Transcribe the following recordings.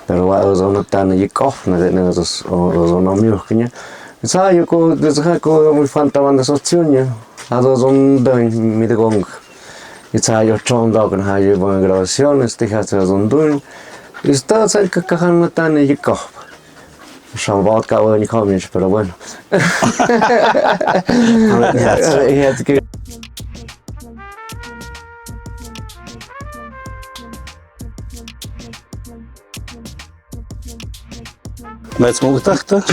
pero va zona tan y kof na de na zona miuchnie sa yo ko de ko muy fantaban de socionia a zon de mi de gong sa yo chon da con ha yo van grabaciones te ha sa zon dun está sa ka kan tan y kof schon war ka ni kommen pero bueno Met mugtachta,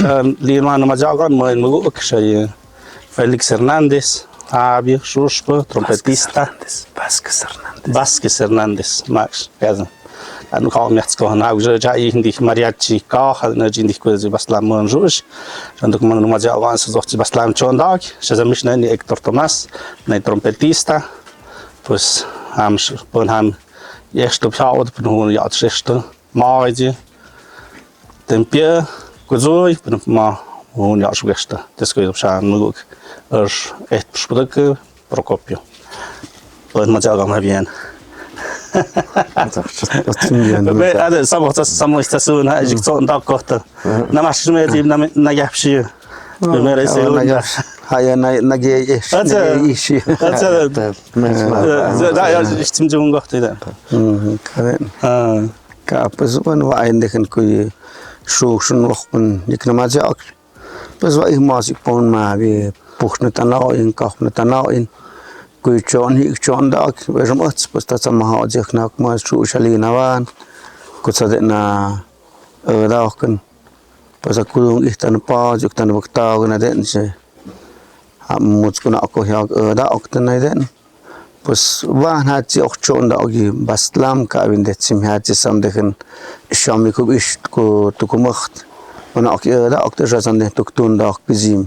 Lirmano Majagan, mein Muguk, Felix Hernández, Fabio Schuspa, trompetista. Vasquez Hernández, Max, Gaza. Nu kam jetzt gehen, auch ja ich Mariachi Kach, nicht in die Kurse Baslam und Jusch. Und du kommst mal ja was so zu Baslam schon da. Ich sage mich nicht Hector Tomás, nicht trompetista. Pues haben erst geschaut, bin ja schlechte Maide. Tempie, Kuzoi, bin mal ja schlechte. Das geht schon Muguk. Echt Sprüche Prokopio. Und mal ja mal bien. هذا صبغت الصموش تسون هاجك صون داكوتا نماش ميدي نجحشي بمرسي هاي نجي إيش هذا لا يا استمجون قختي ده كذا كابس وين عندك كوي شو وقن يكنا جاك بس وين ماسك بون ما بي بوخنا تناوين كافنا تناوين kui chon dak besom ats posta sama ha jek nak ma chu shali nawan kutsa de na daken posa kulung ihtan pa juk tan bakta na den se muts kuna ko ya da oktan na den pos wa ha chi ok chon da gi baslam ka bin de sim ha chi sam deken shami ko ish ko tu ko macht und ok da ok de jasan de tuktun da bizim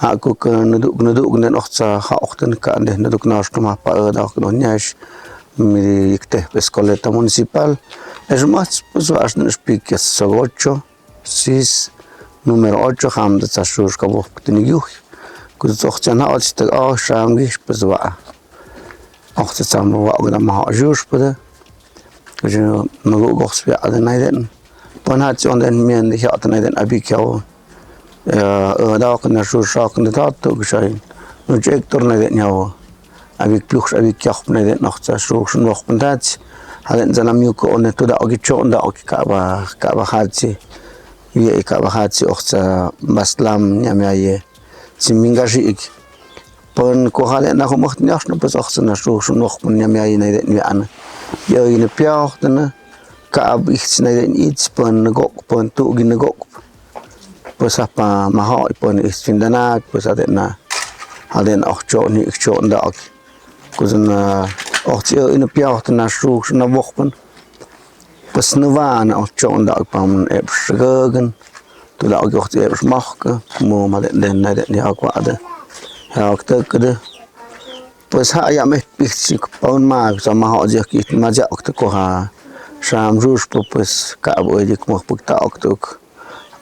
aku nuduk dan oksa hakten kan deh nuduk nasional apa dah knonyas mi ikte escoleta municipal es más pues vas no speak es 8 6 número 8 ham de tsashur ka bok tinigu ku zochana alste a shamgi pues va oksa sam va ogna ma jus pede je no gox vi adenaiden ponat on den men de adenaiden abikao da kana shur shak na ta to gshain no jektor na den yawo abik pluch abik kach na den noch za shur shun noch pandat halen zana mi ko on to da ogi chon da ogi ka ba hatsi ye ka ba hatsi ochza baslam nyamaye simingaji pon ko halen na mocht nach no pas ochza na shur shun noch nyamaye na den wir an ye in piach na ka ab ich na den its pon gok pon tu gin gok pues apa maho pon is findana pues aden auch chon da kuzen auch in piacht na schu na wochen pues nu waren auch chon da pam ebschgen du da auch ebsch machke mo mal den ja quade ja auch de pues ha ja mit ich pon ma so maho je kit ma ja auch ko ha sham rush pues ka bo dik mo pukta auch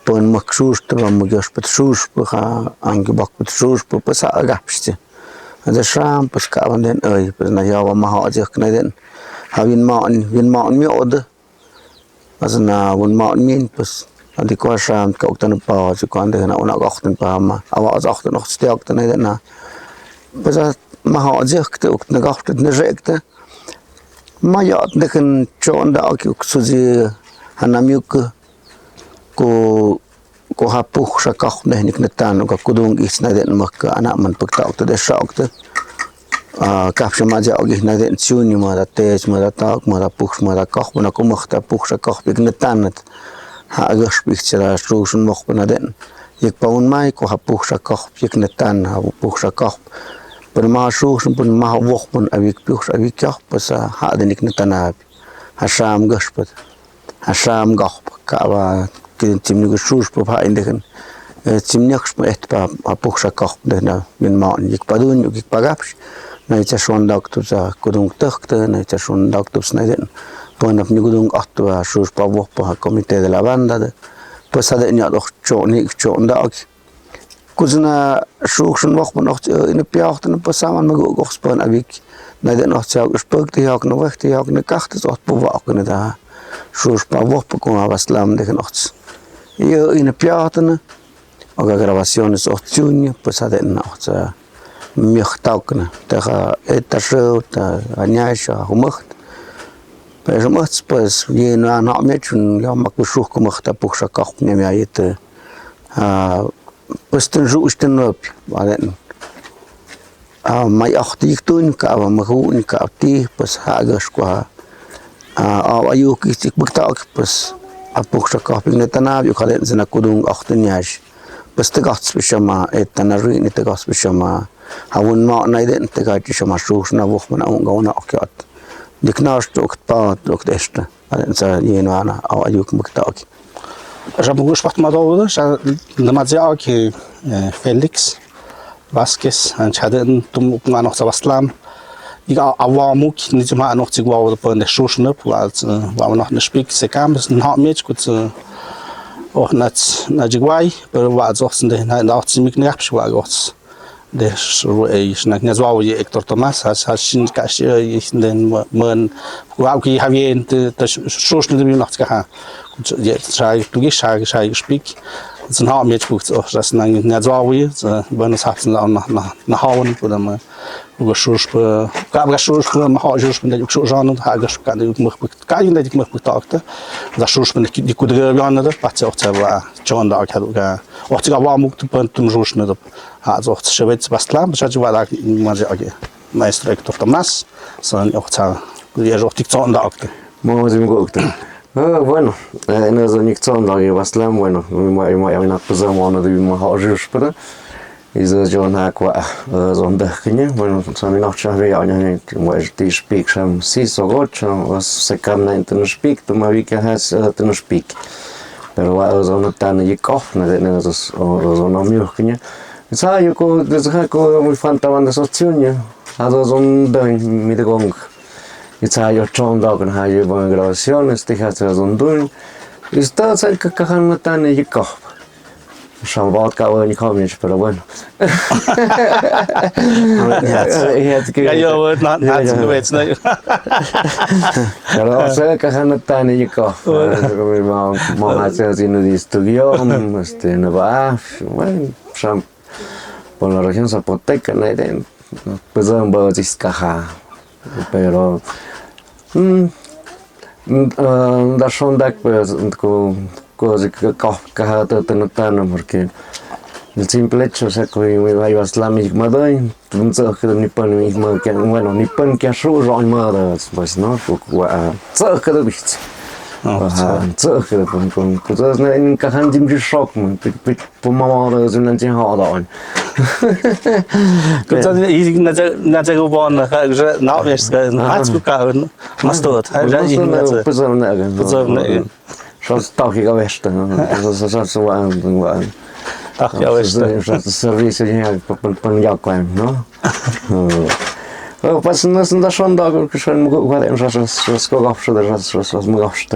pon makshus tram mugyash petshus pha angebak petshus pasa agapste ada sham paska den oi na yawa ma hajek na den havin ma mi od azna won ma min pas adi ko sham ka uktan pa ju kan de na ona gachten pa ma aber az achten noch stärkt na den na pasa ma hajek te uktan gachtet ne jekte ma ja den chon da ak suzi hanamyuk ko hapuh sakah nih netan ko kudung is na den mak anak man pekta okto de sakte kap semaja ogi na den chuni ma da tej ma da tak ma da puh ma da kach ma ko makhta puh sakah big netan ha agas picture solution mok na den yek paun mai ko hapuh sakah big netan ha puh sakah per ma solution pun ma wok pun avik puh avik kach pas ha den netan ha sham gaspet ha sham gach ka ba tim nu shus po pa indeken tim niks et pa puxa kach na min man ik padun ik pagaps na ita shon doktor za kudung takte na ita shon doktor snaiden pon of ni kudung atwa shus pa wo pa comité de la banda de pues ada ni doch choni chon dak kuzna shukshun wo pa noch in piacht na pa saman mag gospon avik na den noch chau spok de jak no weg de jak na kacht so po wa na da sus pa vos con abaslam de noches. Yo in piatana, o grabaciones o junio, pues adena, o sea, michtaukna, teha etasho, ta anyasha, humacht. Pero más pues lleno a no mechun, ya makushu como ta puxa kach ne me ayete. Pues ten justen op, adena. Mai achtig tun ka mahun ka ti pues hagas kwa ayuk istik baktak pues apuksha kaping netana yu khalen zena kudung achten yash pues te gats bishama etana rin te gats bishama hawun ma naiden te gats bishama shushna wochman un gauna akyat diknash tok pa tok desta alen sa yenwana ayuk baktak Já me gosto de uma já na Mazia que Felix Vasquez an chaden tum nga noch Waslam iga awamuk ni ma noch zu war von der Schuschne als war noch eine Spiel se kam es hat mir gut auch nat na jigwai aber war so sind der auch ziemlich nervig war Gott der ich nach ne zwar je Hector Thomas has sin kash ich den man war ki havien der Schuschne der noch geha jetzt schau du schau Spiel sind haben mir gut auch das nicht zwar wie wenn es hat nach hauen oder mal über Schuss gab Schuss mal Schuss mit der Schuss und hat kann ich mich kann ich mich betakte das Schuss mit die gut gerne das passt auch zwar schon da hat auch sogar war mukt zum Schuss nicht hat auch Schweiz Baslam das war da mal sagen Meister Hector Thomas sondern auch die auch die Zahlen da Vamos bueno, en eso никто не Васлам, bueno, мы на позамону мы хожишь пора. Из-за чего на аква зондахне, bueno, сами ночью я не можешь ты шпик шам си согоча, вас се камна интерн шпик, то мавика хас интерн шпик. Pero va zona tan yikov, na eso zona mjukne. Sa yuko deshaco muy fantaban de sociunia, a zona mi de gong. Jetzt habe ich schon da und habe über Grabaciones, die hat so ein Dünn. Ist das ein Kakan dann nicht gekauft. Schon bald kann ich kommen nicht, aber bueno. Ja, ja, hat sie gewetzt, ne? Aber so Kakan dann nicht gekauft. Man hat sich in die Studio, ist in der bueno, schon por la región zapoteca, ne, pues un poco de caja. Pero da schon da così cahata tanatana perché il simple hecho o sea que me va a islamic madai entonces que ni pan mismo que bueno ni pan que shu ron mada pues no so que bist so que con cosas en cajan dim shock man по мама so nan tin ha da Gut, ich na tego bon, że na wiesz, na skakał, mastot, że ich na to. Pozorne. Що ставки гавешта, за ладно. Так, я вижу. Що сервіс як понеділком, ну. Pas nas naszą drogą, że mówię, że skoro że rozmawiasz.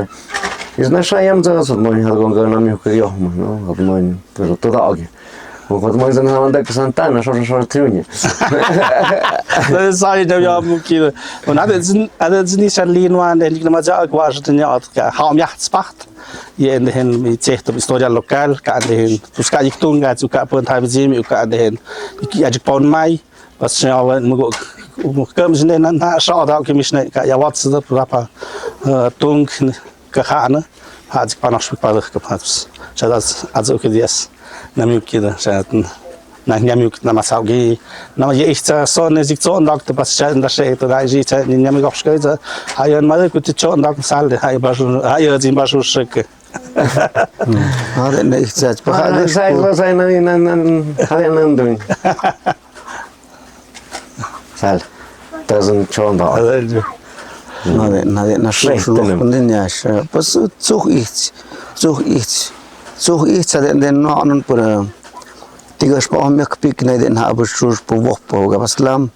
I znajdziemy zaraz od moich drogą na mnie kryjomu, no, od moich, pero to drogi. Od moich znajomych Santana, że trudnie. Das sage ich ja mukil. Und hat es nicht erleben waren, der liegt mal ja quasi den ja haben ja spacht. Je in den mit zeigt die Historia lokal, kann den. Du skal ich tun, ganz ka pun thai bezim, kann den. Ich ja pon mai, was ja kommen sie dann na schau da mich nicht ja was da papa tung gehaane hat ich noch spannend gehabt. Schau das also okay das na mir kida schatten na mir na masaugi na je ich so ne sich so und da was scheint da steht da ich in mir auch schreibe hayan mal gut schon da sal hay hay zin bashu schicke Hat er nicht gesagt, was einen hayan dun sal das sind schon da na schlechten und den ja was such ich den Norden por tiga spau mir pik na den habe schon po po Waslam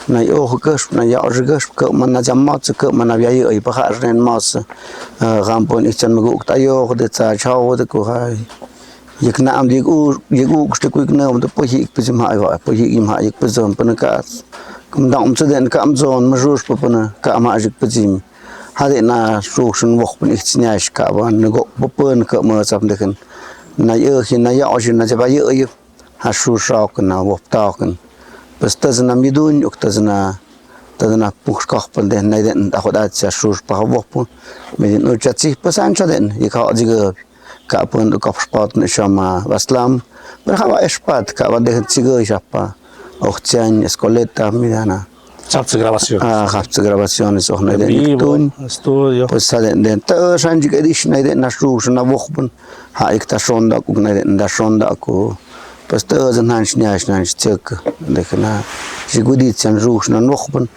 na yo gas na ya gas ke man jamat ke man ya ai pa ren mas rampon ich chan magu ta yo de cha chao de ko hai yek na am digu ste ku na um de po hi pizim hai wa po hi im hai pizam pan ka kum dam se den kam zon ma jus po na ka ma jik pizim hạt na su sun vok bên ít nhảy cả bọn nó gộp bốc bơn cỡ mờ sập được na ơ khi na yọ khi na chả bay ơ ha su sọc na vok tao bớt ta zna midun uk ta zna push kach bên den này den đã khoda cha su pa vok pun mình nó chặt chi bớt san cho den y khao gì cả bên được cọp sport này sama vaslam bên khao espat cả bên den chi gơ chapa ochchan escoleta midana Capture gravación. Capture grabaciones auch nicht in tun. Studio. Pues den da scheint die Edition nicht nach schon nach Wochen. Ha ich da schon da guck nicht da schon da ko. Pues da sind han nicht circa. Dekna. Sie gut die sind schon nach Wochen.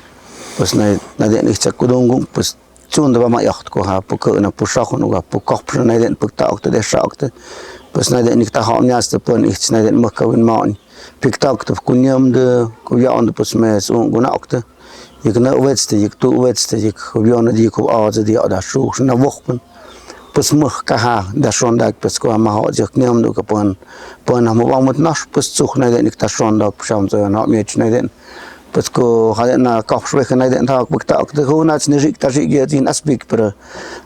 Pues nicht nicht circa dong pues schon da mal jacht ko ha po na po schach und po koch nicht den po tag der schagt. Pues nicht da haben erste pon ich nicht mach kein mal. Piktak to kunyam de kuyan pues mes guna okte ik na wetste ik tu wetste ik kuyan de ik az de da shu na wochen pues mach ka ha da schon da pues ko ma ha ik nyam do kapon pon ha mo mot nas pues such na de ik da schon da sham so na mi chna den pues ko ha na ka shwe na den ta piktak de ho na chne rik ta rik ge tin aspik per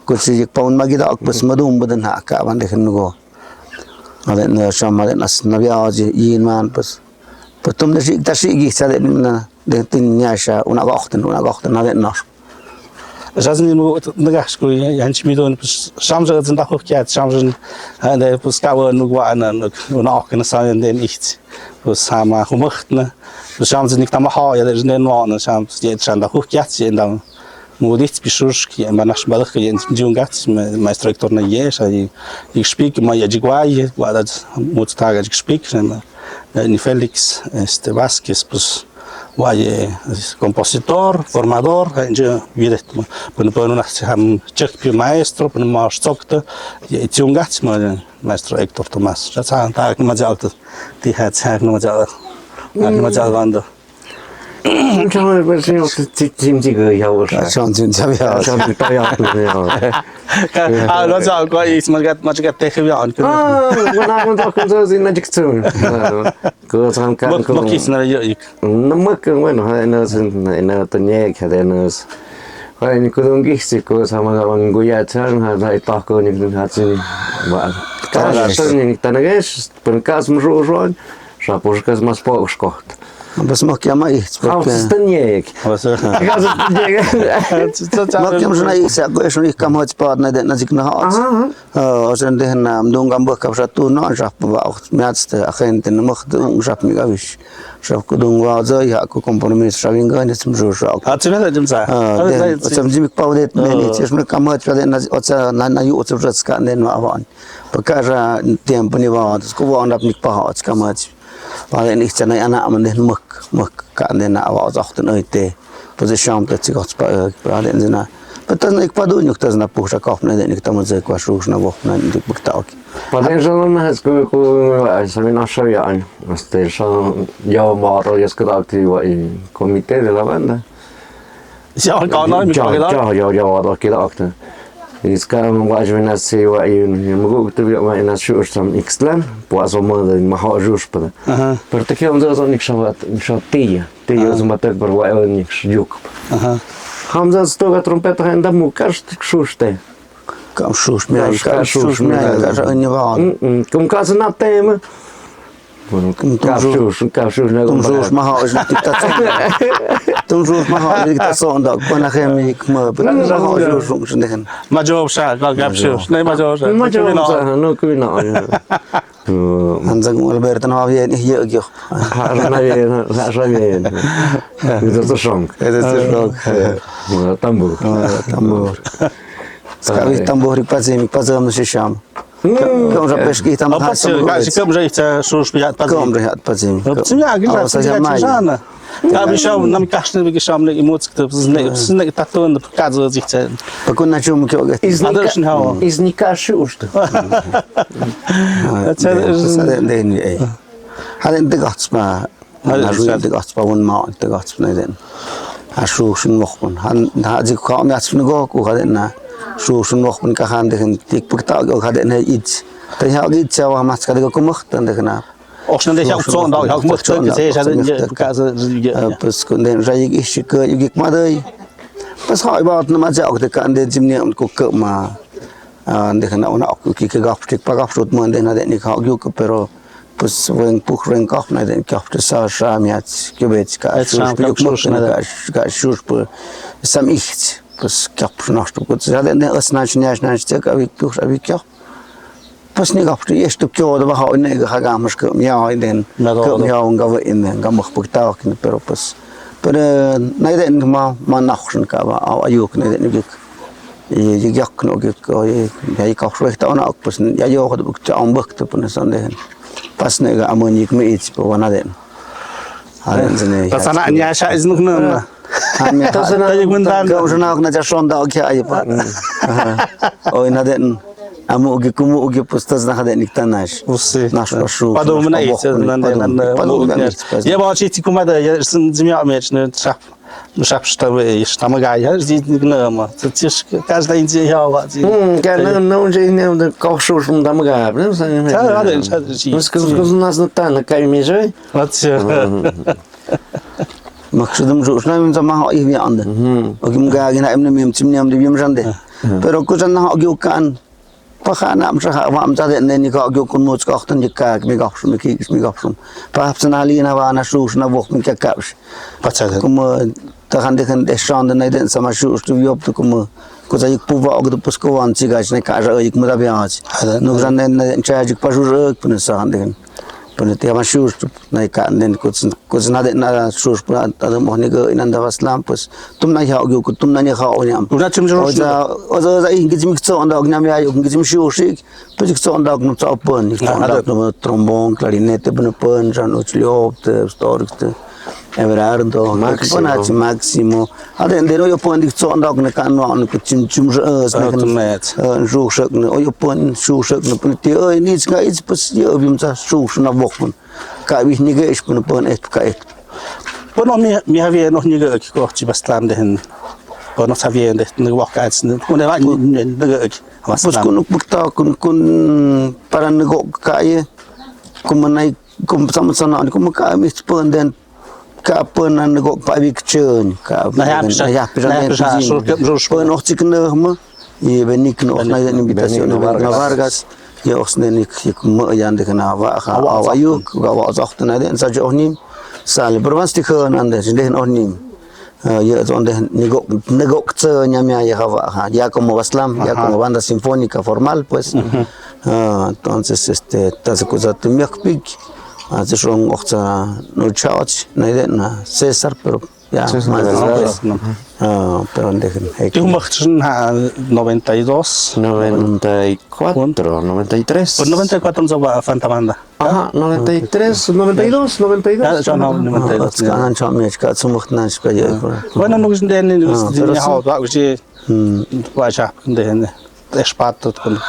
ko si ik pon ma gi da pues madum badan ha ka ban de go ada na sama ada nas nabia aja yin man pas tum nasi kita sih sada na de tin nyasha una gachten ada nas Жазни ну нагашку я ничего не думаю, сам же это нахуй кят, сам же да пускай ну гуана ну нахуй сам не nicht, сама хумахтна, сам же никто маха, я даже не знаю, сам я нахуй кят, я там Мудить пишушки, мы наш балах я джунгат, мой структур на еш, а ich spiele mal ja jiguai, war das Muttage gespielt, ne Felix este Vázquez pues war ja compositor, formador, ja wieder, wenn nach haben Check Maestro, wenn man stockte, ja jungats mal Maestro Hector Tomás, das hat Tag mal gesagt, die hat sagen mal gesagt, Trong bây giờ chim chỉ gửi nhau rồi. Trong chim chăm nhau. Trong thì tao nhau rồi. Nó giờ có ý mà chỉ cái tê khi vào cái. Cái nào cũng có cái gì nó chỉ chung. Cứ tham can cũng. Mất kỹ nó vậy. Nó mất cái mấy nó hay nó tự nhiên cái đấy nó. Hay những cái东西cứ tham gia bằng người nhà chơi hay tao có những cái gì mà. Cái là sao những cái này cái cas mưu rồi. Sao bữa cái mà sport sport. Бас мог я моих. Станек. Мог я уже на их сяго, что их кому спад на зигнахат. Ожен ден нам дунгам бок кавшату но жап вау. Мяцте ахент не мог жап мигавиш. Жап кудунг вау за я ку компромисс шавинга не см жужак. А ты не дем за. Сам зимик паудет не теш мы кому спад на оца на ю оца жацка не на аван. Покажа темп не вау. Ску вау нап ник пахат кому. Và nên cho nên anh em nên mực cả nên là vào dọc từ nơi tê position tự chỉ có và nên thế nào và tất nhiên qua đôi nhục tất là buộc ra cọp này nên chúng ta mới qua số nó buộc nên được bức tạo và đến giờ nó hết cái sao nó sao vậy este sao yo moro yo cái đó thì vậy comité de la banda sao còn nói mình cái đó yo cái đó Искам важно се ва и могу да ви ма на шуш там икслен по азома да маха жуш па. Пер таке он за ник шават тия. Тия за матек барва ник шюк. Хам за стога тромпета ханда му кажт шуште. Кам шуш мяй, шуш мяй, даже не ван. Кум каза на тема. Капшуш не Тум жуш маха ж диктатор. Тум жуш маха диктатор да пана хеми кма маха жуш нехен. Мажоша капшуш, не мажоша. Мажоша, ну квина. Анзаг Альберто на авиа не её. Это шонг. Тамбур. Скажи тамбур позем шишам. Ком же пешки там ком же это шуш пять ком же позем. Цемя гина, я обещал нам кашны выгишам на эмоции, снег татон показывает их цель. Пока на чем кёга. Из никаши уж ты. Это день эй. Хаден дегатсма. Хаден дегатсма вон ма дегатсма ден. А шушин вохман. Хан хази кам ясны го ку хаден на шушин вохман ка хан ден тик пукта го хаден ич. Та я ги чава мас ка го мохт ден на. Auch schon der Jahrzehnte, da ich möchte gesehen, also Kase. Pues con den rayig ishika yigik maday. pas hỏi bao nó mà dạo thì cả đến chim niệm của cỡ mà để khả năng nó học cái góc trực pa góc rút mà để nó để họ yêu cái pero pues ven puch ven góc này để góc cho sao sao miat cái bên cái shush cái shush per sam ich pues góc nó что вот за это основная cái việc puch việc góc pas ni góc thì есть что да họ này cái gam mas cái nhau đến cái nhau cái vậy nên cái mực bực tao cái pero pues pero này để mà nóc cái mà ayu cái này để việc giặc nó cái cái cọc rồi tao nó pues ya yo có được cho ông bực thì nó đây pas này cái amon nhịp mấy ít vào nó đấy này ta sana nya sha iz nuk na ta sana cái chỗ nào nó cho son đào kia ai pa ôi nó đấy amu cái kumu cái pues ta sana đấy nikta nash nash pashu padom na ít я бачу ці кумада я змя мечне шап шап что мы гай здесь гнама це ж каждый день я вот cái nó chỉ nêu được câu số chúng ta mới gặp đó sao như vậy nó нас на та на кайме же maksudum rus na mình sama họ ini anda ogim ga gina em nem chim nem di bim jande pero ko jan họ gyu kan pa khana am sa am sa den ni ko gyu kun mo ko khtan dikka mi ga khum ki mi ga khum pa hapsanali na wa na shus na vokh mi ka kapsh pacha kum ta han de kan de shand na den sama shus tu yob tu kum ko za ik puva og de pusko wan chi ga ne ka ra ik mu da biach no jan ne cha jik pa jur pun sa han den pun te ma shus na ka den ko na de na shus pa ta mo ne ga inan da waslam pus tum na ya og ko tum na ne kha o nyam una chim jor o za in gi mi kso onda og nyam ya og gi mi shus pu jik so onda no cha pun ni no trombon clarinete pun pun jan och ljopt storkt Everardo, Maximo. Ade ndero yo pon dik so ndok ne kan no ko chim chim ru shak ne yo pon shu shak ne pon ti oi ni ska is pus yo bim sa shu na vokun. Ka bi ni ge is pon et ka et. Pon mi havia noch nie ge ko chi bastam de hen. Pon noch havia de ne wok als ne pon de ne ge was kun bukta kun para ne go ka ye kum nai kum sam sana kum ka mi pon den ka pun an go pa vicchen ka ja pun och tikne i benik no na invitación na Vargas ja osnenik ik mo yan de na wa ayu ga wa zacht na den sa jo nim sal provans ti khon an de den onim ja so de ne go tse nya mia ya ha ya como waslam ya como banda sinfónica formal pues entonces tas cosa tu miakpik also schon auch no charge na César pero ya pero dejen tú machst 92 94 93 por 94 so war Fantamanda aha 93 92 92 ja no 92 kan schon mir ka zum macht nan spiel bueno no sind denn die haut war ich war ja den Espato con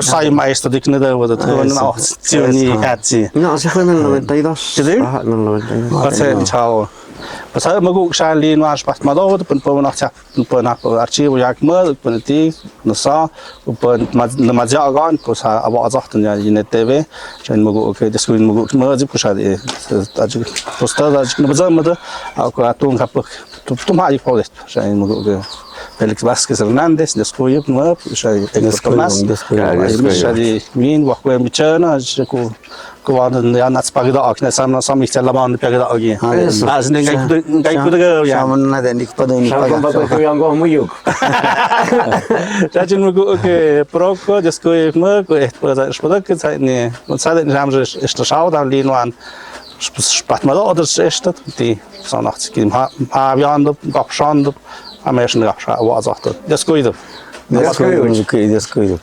sai maestro di Kneda вот это no Tioni Ati no se fue en el 92 ajá en el 92 pasé chao pasé magu shali no aspat mado pun pun nak chap pun nak archivo yak mal pun ti no sa pun ma jagan ko sa aba azahtan ya in TV chen magu ke deskuin magu ma ji pusha de taj posta taj no bazamada ko atun kap tu ma ik polet chen magu ke Felix Vázquez Hernández, descubrí nuevo, ya Tomás, ya min wakwe michana, ko ya nats pagda akne sam ich tella man pagda agi. Az ne gai kudaga ya. Sam na den ik padon pagda. Ko yang go muyuk. Ja jin mo ke proko descubrí mo ko spodak ke ne, sa den jam je ist schau dann li no an spat mal oder ist die so nachts im ha jahren gabschand am ersten Rachscha, was sagt er? Das geht. Das geht.